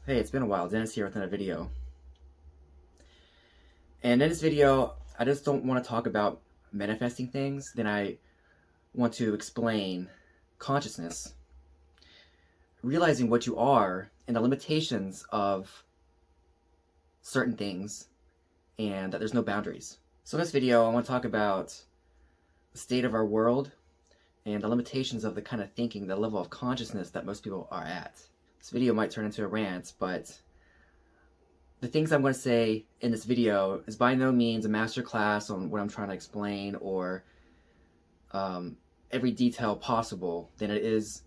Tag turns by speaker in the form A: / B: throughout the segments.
A: Hey, it's been a while. Dennis here with another video. And in this video, I just don't want to talk about manifesting things. Then I want to explain consciousness, realizing what you are and the limitations of certain things, and that there's no boundaries. So in this video, I want to talk about the state of our world and the limitations of the kind of thinking, the level of consciousness that most people are at. This video might turn into a rant, but the things I'm going to say in this video is by no means a master class on what I'm trying to explain or every detail possible. Then it is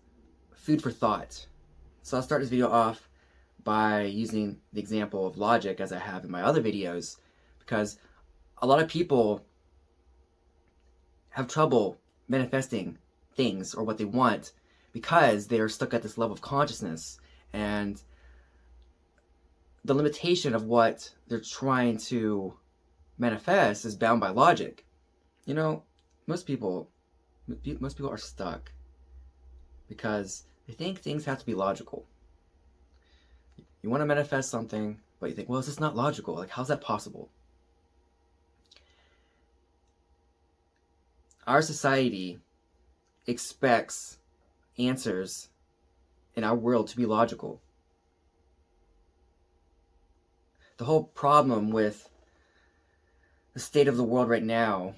A: food for thought. So I'll start this video off by using the example of logic as I have in my other videos, because a lot of people have trouble manifesting things or what they want because they are stuck at this level of consciousness, and the limitation of what they're trying to manifest is bound by logic. You know, most people are stuck because they think things have to be logical. You want to manifest something, but you think, well, it's just not logical. Like, how's that possible? Our society expects answers in our world to be logical. The whole problem with the state of the world right now,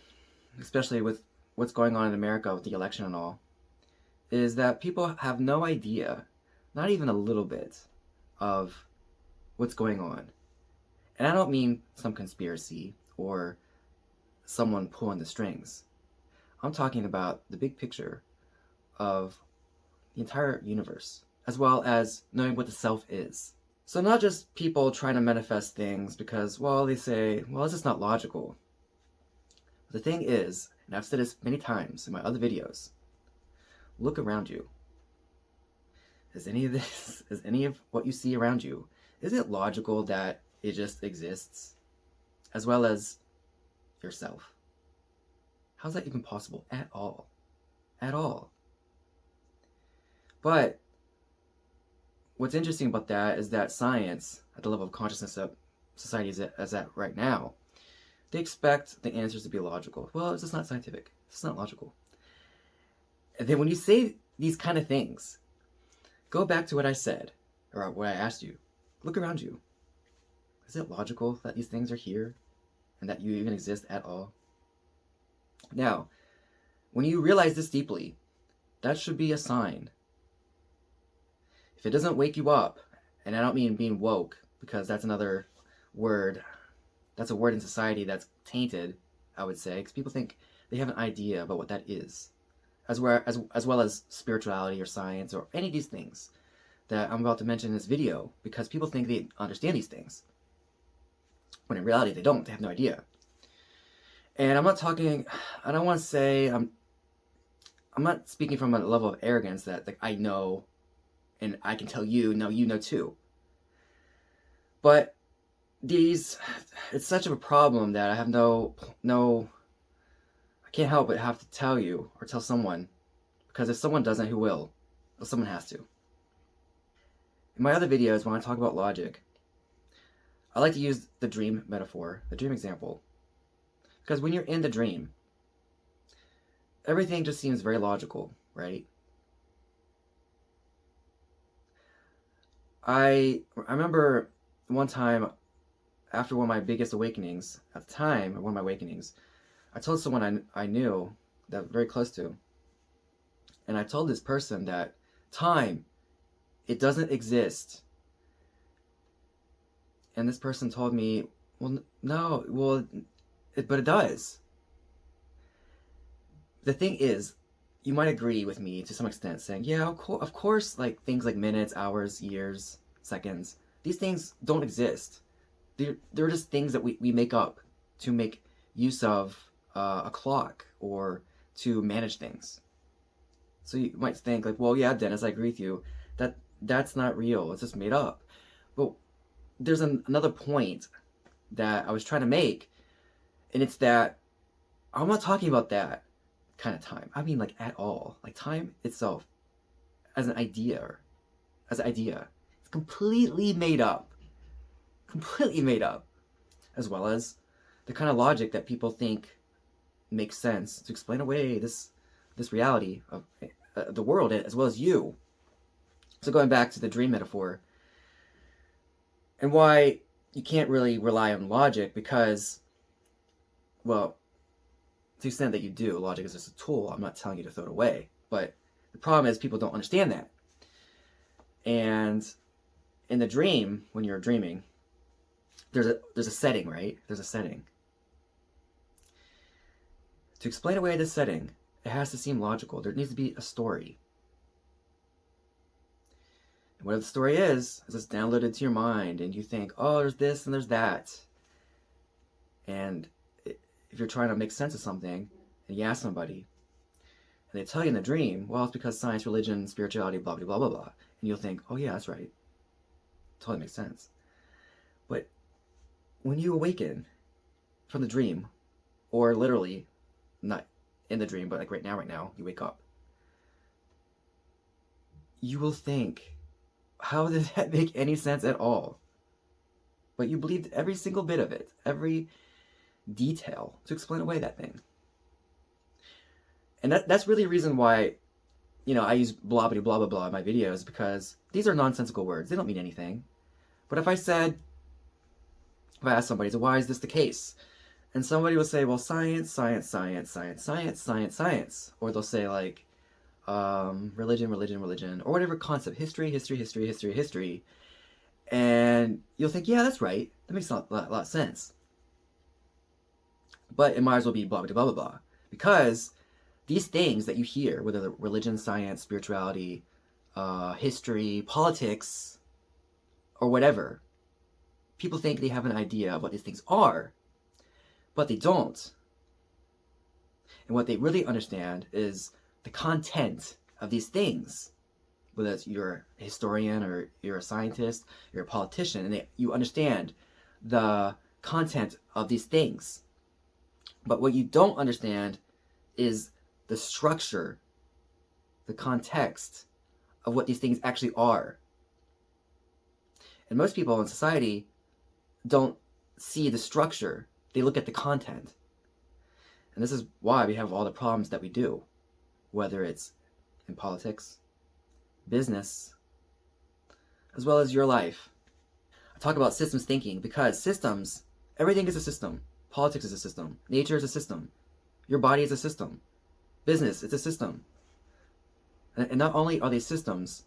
A: especially with what's going on in America with the election and all, is that people have no idea, not even a little bit, of what's going on. And I don't mean some conspiracy or someone pulling the strings. I'm talking about the big picture of the entire universe, as well as knowing what the self is. So not just people trying to manifest things because, well, they say, well, this is not logical. The thing is, and I've said this many times in my other videos, look around you. Is any of what you see around you, is it logical that it just exists? As well as yourself. How's that even possible at all? At all. But what's interesting about that is that science, at the level of consciousness that society is at right now, they expect the answers to be logical. Well, it's just not scientific. It's not logical. And then when you say these kind of things, go back to what I said, or what I asked you. Look around you. Is it logical that these things are here and that you even exist at all? Now, when you realize this deeply, that should be a sign. If it doesn't wake you up, and I don't mean being woke, because that's another word, that's a word in society that's tainted, I would say, because people think they have an idea about what that is, as well as spirituality or science or any of these things that I'm about to mention in this video, because people think they understand these things, when in reality they don't. They have no idea. And I'm not talking, I don't want to say, I'm not speaking from a level of arrogance that, like, I know and I can tell you, no, you know too. But it's such of a problem that I have I can't help but have to tell you or tell someone, because if someone doesn't, who will? Well, someone has to. In my other videos, when I talk about logic, I like to use the dream metaphor, the dream example. Because when you're in the dream, everything just seems very logical, right? I remember one time, after one of my biggest awakenings, at the time, one of my awakenings, I told someone I knew, that was very close to, and I told this person that time, it doesn't exist. And this person told me, well, no, but it does. The thing is, you might agree with me to some extent, saying, yeah, of course, like things like minutes, hours, years, seconds, these things don't exist. They're just things that we make up to make use of a clock or to manage things. So you might think, like, well, yeah, Dennis, I agree with you, that's not real, it's just made up. But there's another point that I was trying to make, and it's that I'm not talking about that kind of time. I mean, like, at all. Like, time itself as an idea, It's completely made up. Completely made up. As well as the kind of logic that people think makes sense to explain away this reality of the world as well as you. So going back to the dream metaphor, and why you can't really rely on logic, because, well, to the extent that you do, logic is just a tool. I'm not telling you to throw it away. But the problem is people don't understand that. And in the dream, when you're dreaming, there's a setting, right? There's a setting. To explain away this setting, it has to seem logical. There needs to be a story. And whatever the story is it's downloaded to your mind, and you think, oh, there's this and there's that. And if you're trying to make sense of something, and you ask somebody, and they tell you in the dream, well, it's because science, religion, spirituality, blah, blah, blah, blah, blah. And you'll think, oh, yeah, that's right. Totally makes sense. But when you awaken from the dream, or literally, not in the dream, but like right now, you wake up, you will think, how did that make any sense at all? But you believed every single bit of it, every detail to explain away that thing. And that's really a reason why, I use blah, blah, blah, blah, blah in my videos, because these are nonsensical words. They don't mean anything. But if I asked somebody, so why is this the case? And somebody will say, well, science, science, science, science, science, science, science. Or they'll say, like, religion, religion, religion, or whatever concept, history, history, history, history, history. And you'll think, yeah, that's right. That makes a lot of sense. But it might as well be blah, blah, blah, blah, blah. Because these things that you hear, whether they're religion, science, spirituality, history, politics, or whatever, people think they have an idea of what these things are, but they don't. And what they really understand is the content of these things. Whether it's you're a historian or you're a scientist, you're a politician, and you understand the content of these things. But what you don't understand is the structure, the context of what these things actually are. And most people in society don't see the structure. They look at the content. And this is why we have all the problems that we do, whether it's in politics, business, as well as your life. I talk about systems thinking because systems, everything is a system. Politics is a system. Nature is a system. Your body is a system. Business, it's a system. And not only are they systems,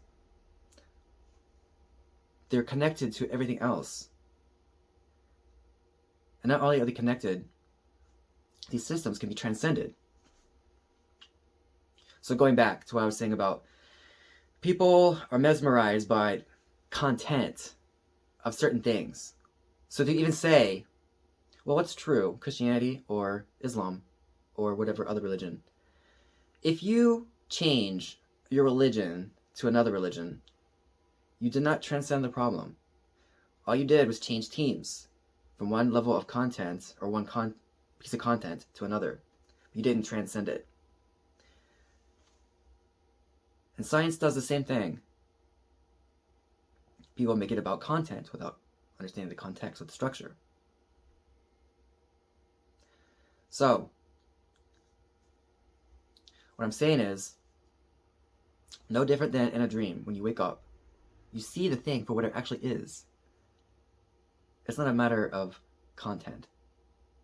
A: they're connected to everything else. And not only are they connected, these systems can be transcended. So going back to what I was saying about people are mesmerized by content of certain things. So to even say, well, what's true, Christianity or Islam or whatever other religion? If you change your religion to another religion, you did not transcend the problem. All you did was change teams from one level of content or one piece of content to another. You didn't transcend it. And science does the same thing. People make it about content without understanding the context or the structure. So, what I'm saying is, no different than in a dream. When you wake up, you see the thing for what it actually is. It's not a matter of content.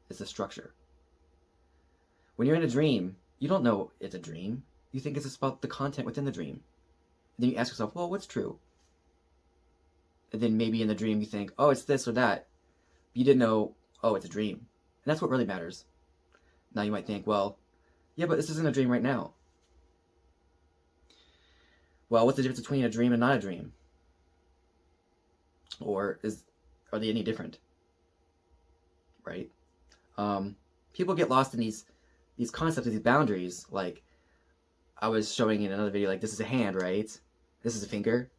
A: It's a structure. When you're in a dream, you don't know it's a dream. You think it's just about the content within the dream. And then you ask yourself, well, what's true? And then maybe in the dream you think, oh, it's this or that. But you didn't know, oh, it's a dream. And that's what really matters. Now you might think, well, yeah, but this isn't a dream right now. Well, what's the difference between a dream and not a dream? Or are they any different? Right? People get lost in these concepts, these boundaries. Like I was showing in another video, like this is a hand, right? This is a finger.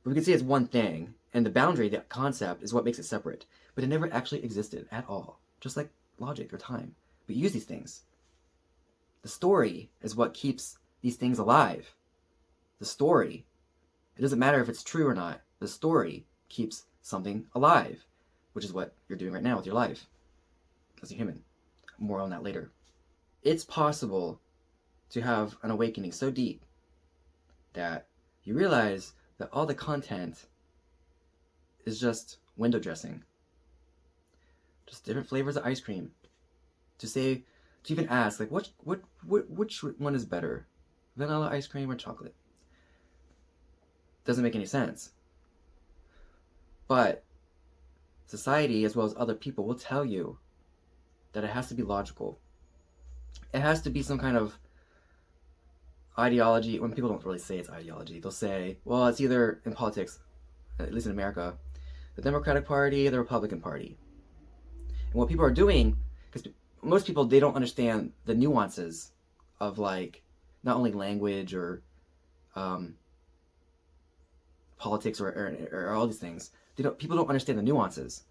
A: But we can see it's one thing, and the boundary, that concept, is what makes it separate. But it never actually existed at all, just like logic or time. We use these things. The story is what keeps these things alive. The story. It doesn't matter if it's true or not. The story keeps something alive, which is what you're doing right now with your life as a human. More on that later. It's possible to have an awakening so deep that you realize that all the content is just window dressing. Just different flavors of ice cream. To even ask, like, which one is better? Vanilla ice cream or chocolate? Doesn't make any sense. But society, as well as other people, will tell you that it has to be logical. It has to be some kind of ideology. When people don't really say it's ideology, they'll say, well, it's either, in politics, at least in America, the Democratic Party or the Republican Party. And what people are doing, because most people, they don't understand the nuances of, like, not only language or politics or all these things. People don't understand the nuances.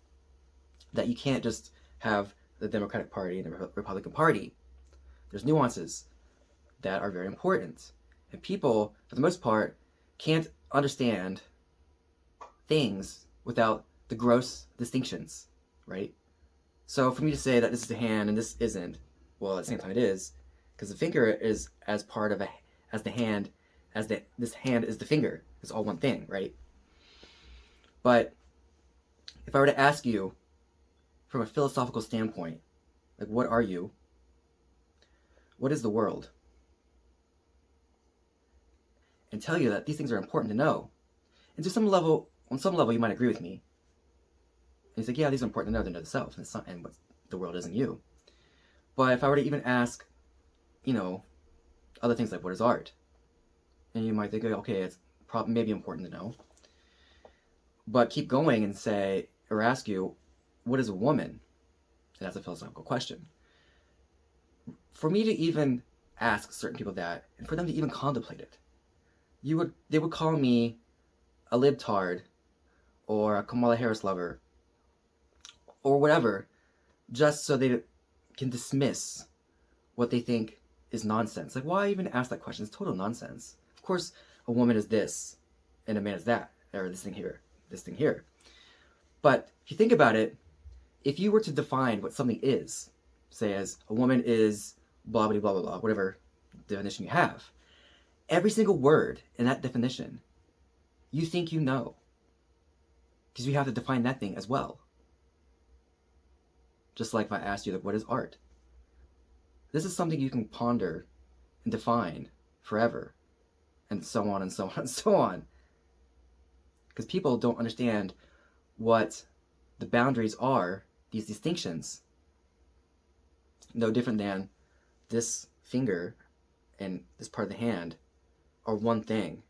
A: That you can't just have the Democratic Party and the Republican Party. There's nuances that are very important. And people, for the most part, can't understand things without the gross distinctions, right? So for me to say that this is the hand and this isn't, well, at the same time it is, because the finger is as part of this hand is the finger. It's all one thing, right? But if I were to ask you from a philosophical standpoint, like, what are you? What is the world? And tell you that these things are important to know. And on some level, you might agree with me. And he's like, yeah, these are important to know. They know the self, and what the world isn't you. But if I were to even ask, other things like, what is art? And you might think, okay, it's maybe important to know. But keep going and say, or ask you, what is a woman? And that's a philosophical question. For me to even ask certain people that, and for them to even contemplate it, they would call me a libtard, or a Kamala Harris lover, or whatever, just so they can dismiss what they think is nonsense. Like, why even ask that question? It's total nonsense. Of course, a woman is this, and a man is that, or this thing here. But if you think about it, if you were to define what something is, say as a woman is blah, blah, blah, blah, blah, whatever definition you have, every single word in that definition, you think you know. Because you have to define that thing as well. Just like if I asked you, like, what is art? This is something you can ponder and define forever, and so on and so on and so on. Because people don't understand what the boundaries are, these distinctions. No different than this finger and this part of the hand are one thing.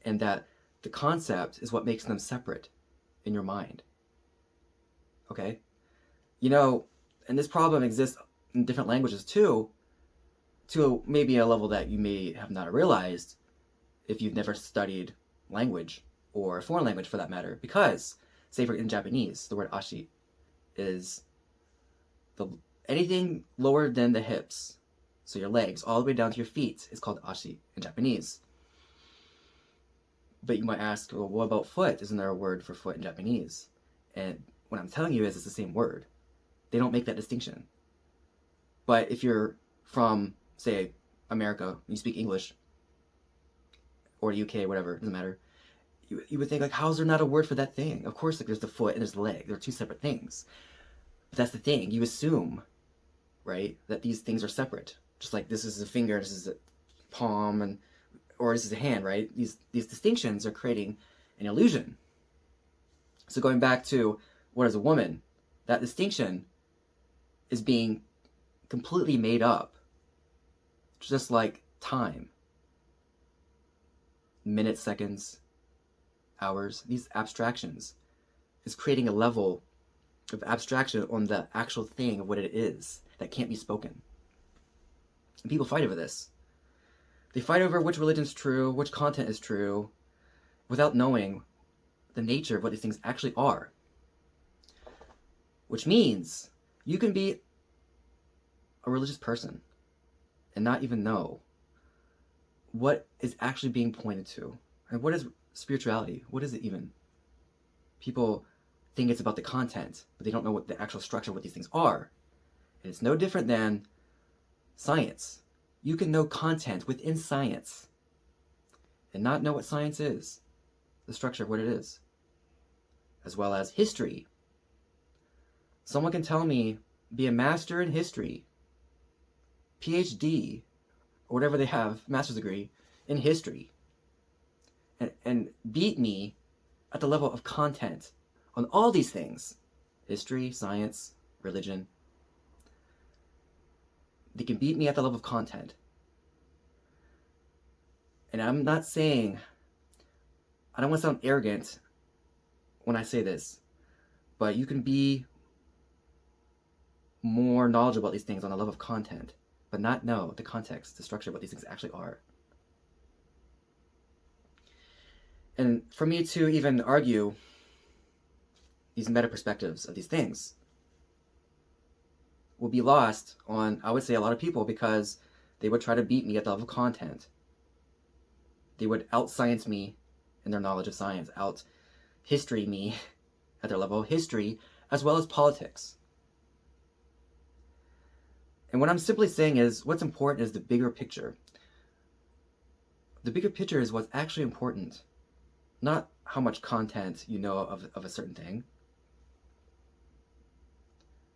A: And that the concept is what makes them separate in your mind. Okay? And this problem exists in different languages too, to maybe a level that you may have not realized if you've never studied language, or a foreign language for that matter. Because, say in Japanese, the word ashi is anything lower than the hips, so your legs, all the way down to your feet, is called ashi in Japanese. But you might ask, well, what about foot? Isn't there a word for foot in Japanese? And what I'm telling you is it's the same word. They don't make that distinction. But if you're from, say, America, you speak English, or the UK, whatever, it doesn't matter, you would think, like, how is there not a word for that thing? Of course, like, there's the foot and there's the leg. They're two separate things. But that's the thing. You assume, right, that these things are separate. Just like this is a finger, this is a palm, or this is a hand, right? These distinctions are creating an illusion. So going back to what is a woman, that distinction is being completely made up. Just like time. Minutes, seconds, hours, these abstractions is creating a level of abstraction on the actual thing of what it is that can't be spoken. And people fight over this. They fight over which religion is true, which content is true, without knowing the nature of what these things actually are. Which means you can be a religious person and not even know what is actually being pointed to, and what is spirituality. What is it even? People think it's about the content, but they don't know what the actual structure of what these things are. And it's no different than science. You can know content within science and not know what science is, the structure of what it is, as well as history. Someone can tell me, be a master in history, PhD, or whatever they have, master's degree in history, and beat me at the level of content on all these things, history, science, religion. They can beat me at the level of content. And I'm not saying, I don't want to sound arrogant when I say this, but you can be more knowledgeable about these things on the level of content, but not know the context, the structure of what these things actually are. And for me to even argue these meta perspectives of these things will be lost on, I would say, a lot of people, because they would try to beat me at the level of content. They would out-science me in their knowledge of science, out-history me at their level of history, as well as politics. And what I'm simply saying is, what's important is the bigger picture. The bigger picture is what's actually important, not how much content you know of a certain thing.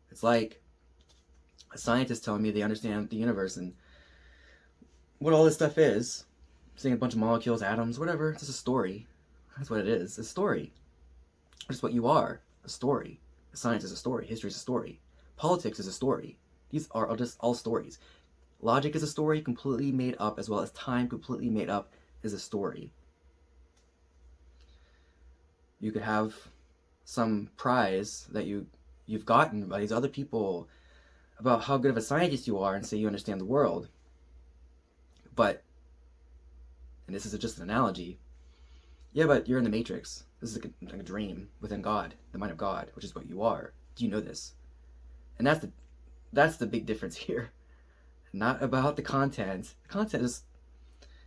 A: It's like a scientist telling me they understand the universe and what all this stuff is, saying a bunch of molecules, atoms, whatever. It's just a story. That's what it is. A story. It's what you are. A story. Science is a story. History is a story. Politics is a story. These are just all stories. Logic is a story completely made up, as well as time completely made up is a story. You could have some prize that you've gotten by these other people about how good of a scientist you are and say you understand the world. But, and this is just an analogy, yeah, but you're in the Matrix. This is like a dream within God, the mind of God, which is what you are. Do you know this? And that's the big difference here. Not about the content. The content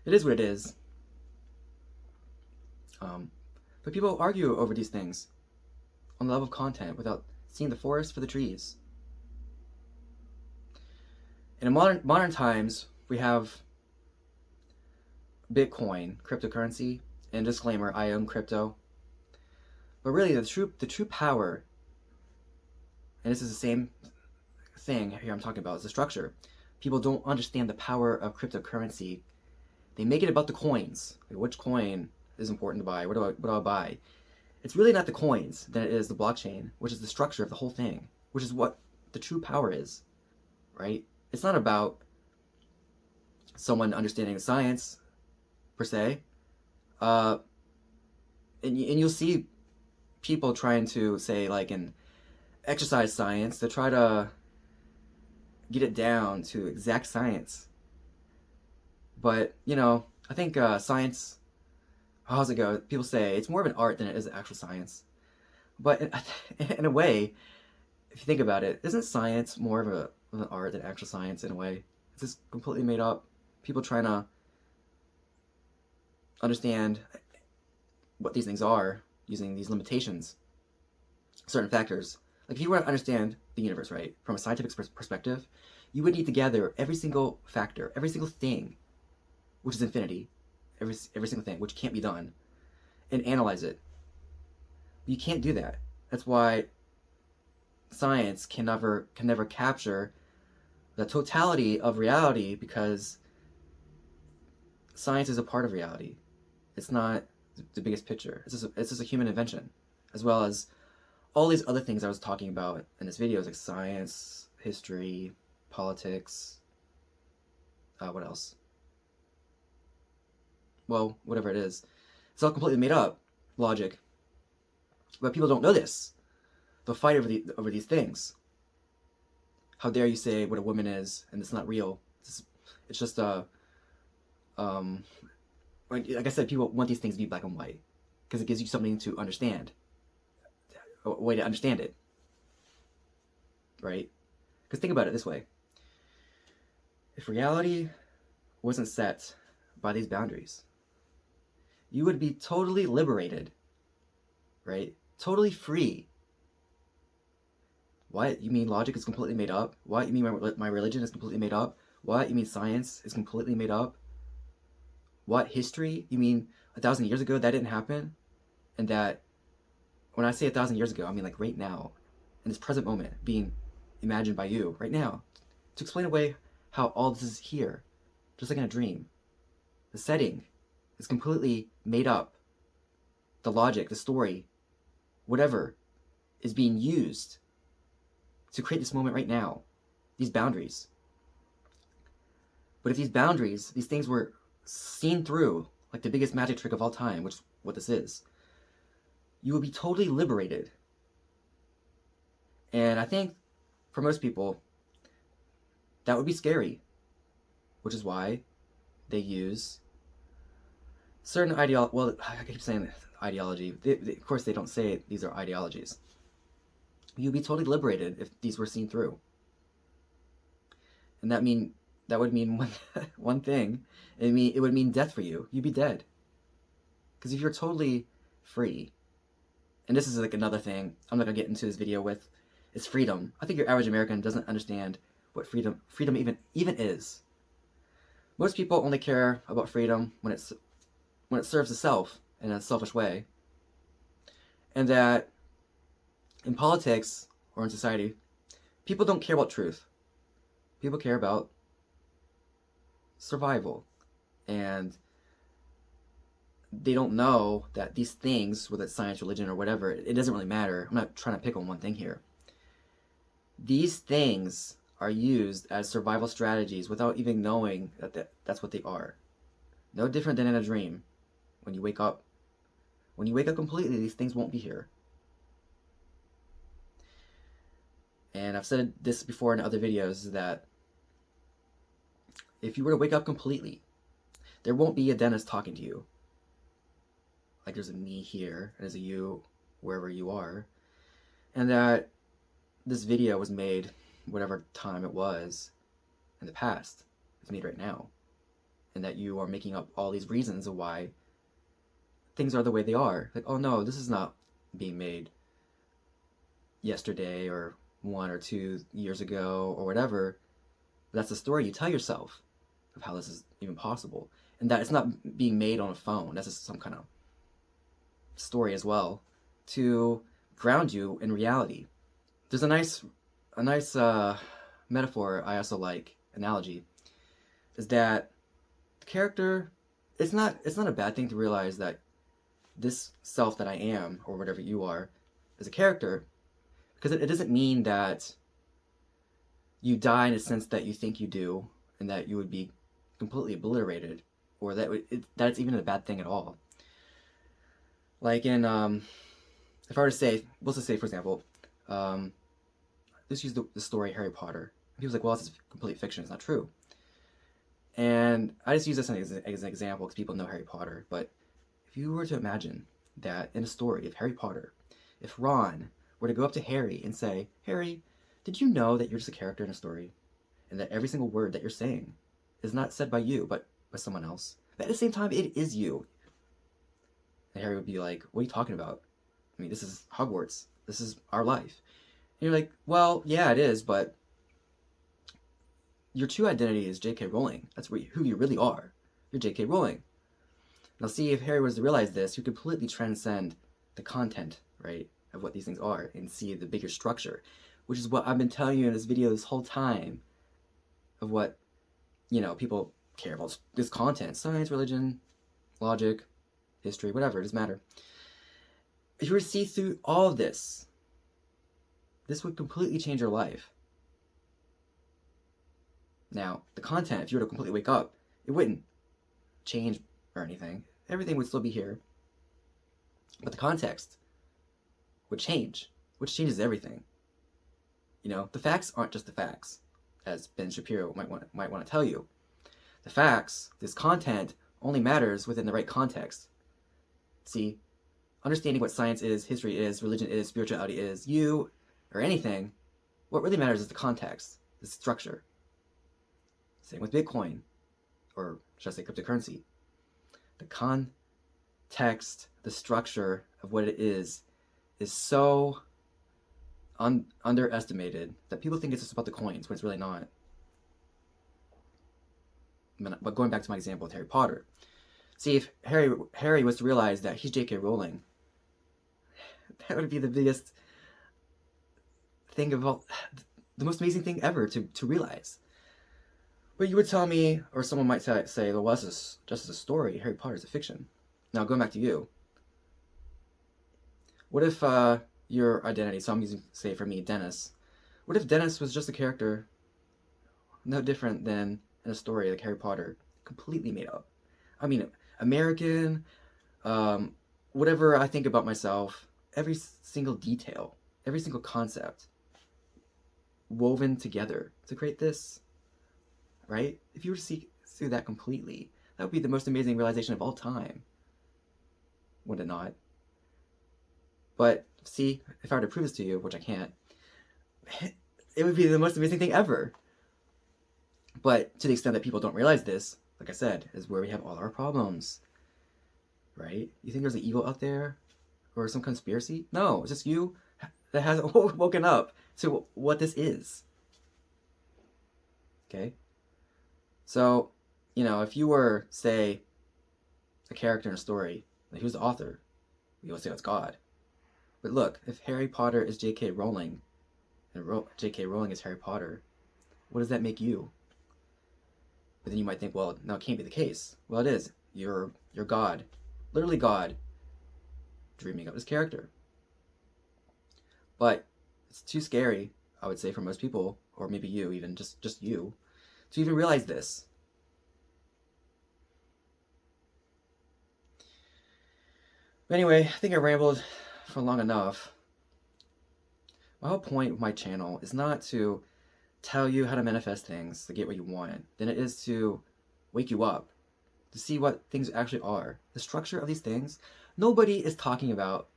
A: it is what it is. But people argue over these things on the level of content without seeing the forest for the trees. And in modern times, we have Bitcoin, cryptocurrency, and disclaimer, I own crypto. But really, the true power, and this is the same thing here I'm talking about, is the structure. People don't understand the power of cryptocurrency. They make it about the coins. Like, which coin is important to buy? What do I buy? It's really not the coins than it is the blockchain, which is the structure of the whole thing, which is what the true power is, right? It's not about someone understanding the science, per se. And you'll see people trying to say, like, in exercise science, to try to get it down to exact science. But, I think science, how's it go? People say it's more of an art than it is actual science. But in a way, if you think about it, isn't science more of an art than actual science in a way? It's just completely made up. People trying to understand what these things are using these limitations, certain factors. Like, if you were to understand the universe, right, from a scientific perspective, you would need to gather every single factor, every single thing, which is infinity, every single thing, which can't be done, and analyze it. But you can't do that. That's why science can never capture the totality of reality, because science is a part of reality. It's not the biggest picture. It's just a human invention, as well as all these other things I was talking about in this video, like science, history, politics, what else? Well, whatever it is. It's all completely made up, logic. But people don't know this. They'll fight over these things. How dare you say what a woman is, and it's not real. It's just like I said, people want these things to be black and white, because it gives you something to understand, a way to understand it, right? Because think about it this way. If reality wasn't set by these boundaries, you would be totally liberated, right? Totally free. What? You mean logic is completely made up? What? You mean my religion is completely made up? What? You mean science is completely made up? What? History? You mean 1,000 years ago that didn't happen? And that, when I say 1,000 years ago, I mean like right now, in this present moment, being imagined by you right now, to explain away how all this is here, just like in a dream. The setting is completely made up. The logic, the story, whatever is being used to create this moment right now, these boundaries. But if these boundaries, these things were seen through, like the biggest magic trick of all time, which is what this is, you would be totally liberated. And I think for most people, that would be scary, which is why they use certain well, I keep saying ideology. Of course, they don't say these are ideologies. You'd be totally liberated if these were seen through. And that would mean one thing. It would mean death for you. You'd be dead. Because if you're totally free, and this is like another thing I'm not gonna get into this video with, is freedom. I think your average American doesn't understand what freedom even is. Most people only care about freedom when it serves the self in a selfish way. And that in politics or in society, people don't care about truth. People care about survival. And they don't know that these things, whether it's science, religion, or whatever, it doesn't really matter. I'm not trying to pick on one thing here. These things are used as survival strategies without even knowing that that's what they are. No different than in a dream. When you wake up completely, these things won't be here. And I've said this before in other videos, that if you were to wake up completely, there won't be a dentist talking to you. Like there's a me here, and there's a you wherever you are. And that this video was made whatever time it was in the past. It's made right now. And that you are making up all these reasons of why things are the way they are. Like, oh no, this is not being made yesterday or 1 or 2 years ago or whatever. But that's the story you tell yourself of how this is even possible. And that it's not being made on a phone. That's just some kind of story as well, to ground you in reality. There's a nice metaphor I also like, analogy, is that the character, it's not a bad thing to realize that this self that I am, or whatever you are, is a character, because it doesn't mean that you die in a sense that you think you do, and that you would be completely obliterated, or that it's even a bad thing at all. Like in, if I were to say, let's just say, for example, let's use the story Harry Potter. People's like, well, this is complete fiction. It's not true. And I just use this as an example because people know Harry Potter. But if you were to imagine that in a story of Harry Potter, if Ron were to go up to Harry and say, Harry, did you know that you're just a character in a story? And that every single word that you're saying is not said by you, but by someone else? But at the same time, it is you. And Harry would be like, what are you talking about? I mean, this is Hogwarts. This is our life. And you're like, well, yeah, it is, but your true identity is J.K. Rowling. That's who you really are. You're J.K. Rowling. Now, see, if Harry was to realize this, you completely transcend the content, right, of what these things are and see the bigger structure, which is what I've been telling you in this video this whole time, of what, people care about. This content, science, religion, logic, history, whatever, it doesn't matter. If you were to see through all of this, this would completely change your life. Now, the content, if you were to completely wake up, it wouldn't change or anything. Everything would still be here. But the context would change, which changes everything. The facts aren't just the facts, as Ben Shapiro might want to tell you. The facts, this content, only matters within the right context. See, understanding what science is, history is, religion is, spirituality is, you, or anything, what really matters is the context, the structure. Same with Bitcoin, or should I say cryptocurrency. The text, the structure of what it is so underestimated that people think it's just about the coins when it's really not. But going back to my example with Harry Potter, see, if Harry was to realize that he's J.K. Rowling, that would be the biggest thing of all, the most amazing thing ever to realize. But you would tell me, or someone might say, well, this is just a story. Harry Potter is a fiction. Now, going back to you, what if your identity, so I'm using, say for me, Dennis, what if Dennis was just a character no different than in a story like Harry Potter, completely made up? I mean, American, whatever I think about myself, every single detail, every single concept woven together to create this, right? If you were to see through that completely, that would be the most amazing realization of all time, would it not? But see, if I were to prove this to you, which I can't, it would be the most amazing thing ever. But to the extent that people don't realize this, like I said, is where we have all our problems, right? You think there's an evil out there or some conspiracy? No, it's just you that hasn't woken up to what this is. Okay? So, if you were, say, a character in a story, like who's the author? You would say it's God. But look, if Harry Potter is J.K. Rowling, and J.K. Rowling is Harry Potter, what does that make you? But then you might think, well, no, it can't be the case. Well, it is. You're God. Literally God. Dreaming up this character. But it's too scary, I would say, for most people, or maybe you, even just you, to even realize this. But anyway, I think I rambled for long enough. My whole point of my channel is not to tell you how to manifest things to get what you want, than it is to wake you up, to see what things actually are. The structure of these things, nobody is talking about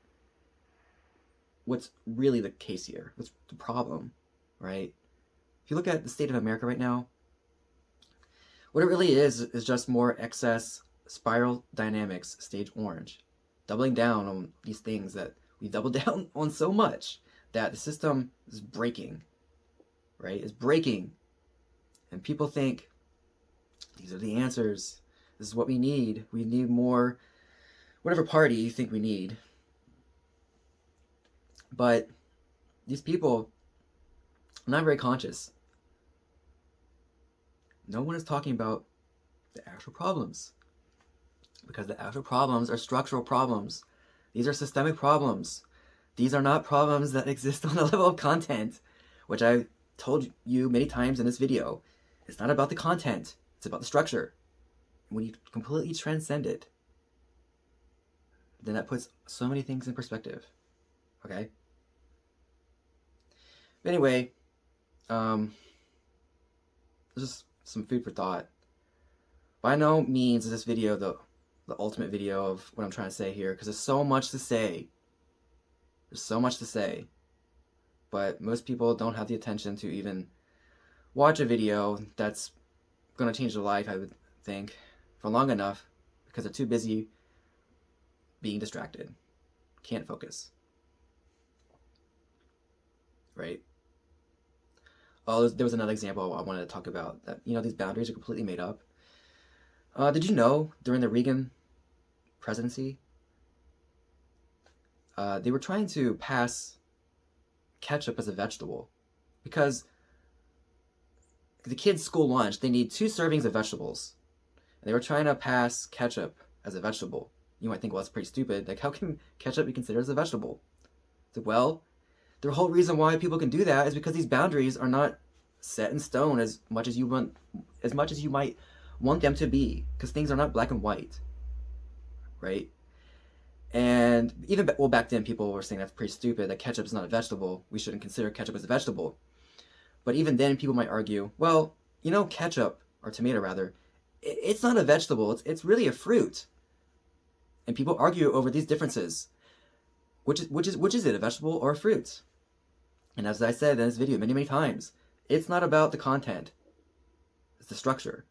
A: what's really the case here, what's the problem, right? If you look at the state of America right now, what it really is just more excess spiral dynamics, stage orange, doubling down on these things that we doubled down on so much that the system is breaking, right? It's breaking. And people think these are the answers. This is what we need. We need more, whatever party you think we need. But these people are not very conscious. No one is talking about the actual problems, because the actual problems are structural problems. These are systemic problems. These are not problems that exist on the level of content, which I've told you many times in this video. It's not about the content. It's about the structure. When you completely transcend it, then that puts so many things in perspective. Okay? But anyway, there's just some food for thought. By no means is this video the ultimate video of what I'm trying to say here, because there's so much to say. There's so much to say. But most people don't have the attention to even watch a video that's going to change their life, I would think, for long enough, because they're too busy being distracted. Can't focus. Right? Oh, there was another example I wanted to talk about, that, these boundaries are completely made up. Did you know during the Reagan presidency, they were trying to pass ketchup as a vegetable, because the kids' school lunch, they need 2 servings of vegetables. And they were trying to pass ketchup as a vegetable. You might think, well, that's pretty stupid. Like, how can ketchup be considered as a vegetable? So, well, the whole reason why people can do that is because these boundaries are not set in stone as much as you might want them to be, because things are not black and white, right? And even back then, people were saying that's pretty stupid, that ketchup is not a vegetable. We shouldn't consider ketchup as a vegetable. But even then, people might argue, well, ketchup, or tomato rather, it's not a vegetable. It's really a fruit. And people argue over these differences. Which is it, a vegetable or a fruit? And as I said in this video many times, it's not about the content. It's the structure.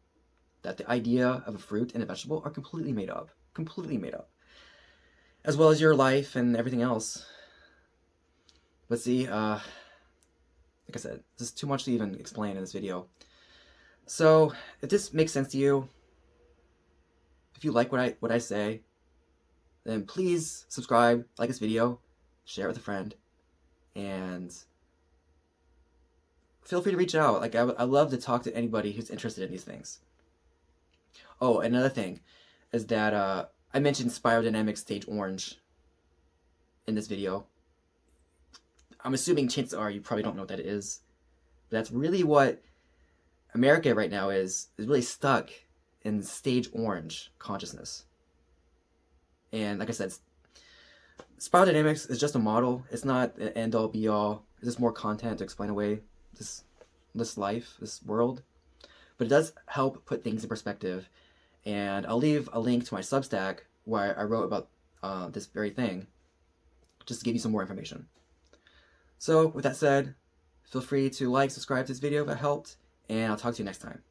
A: That the idea of a fruit and a vegetable are completely made up. Completely made up. as well as your life and everything else. But see, like I said, this is too much to even explain in this video. So, if this makes sense to you, if you like what I say, then please subscribe, like this video, share it with a friend, and feel free to reach out. Like, I love to talk to anybody who's interested in these things. Oh, another thing is that I mentioned Spiral Dynamics Stage Orange in this video. I'm assuming chances are you probably don't know what that is. But that's really what America right now is really stuck in Stage Orange consciousness. And like I said, Spiral Dynamics is just a model. It's not an end-all be-all. It's just more content to explain away this life, this world. But it does help put things in perspective. And I'll leave a link to my Substack where I wrote about this very thing, just to give you some more information. So with that said, feel free to like, subscribe to this video if it helped, and I'll talk to you next time.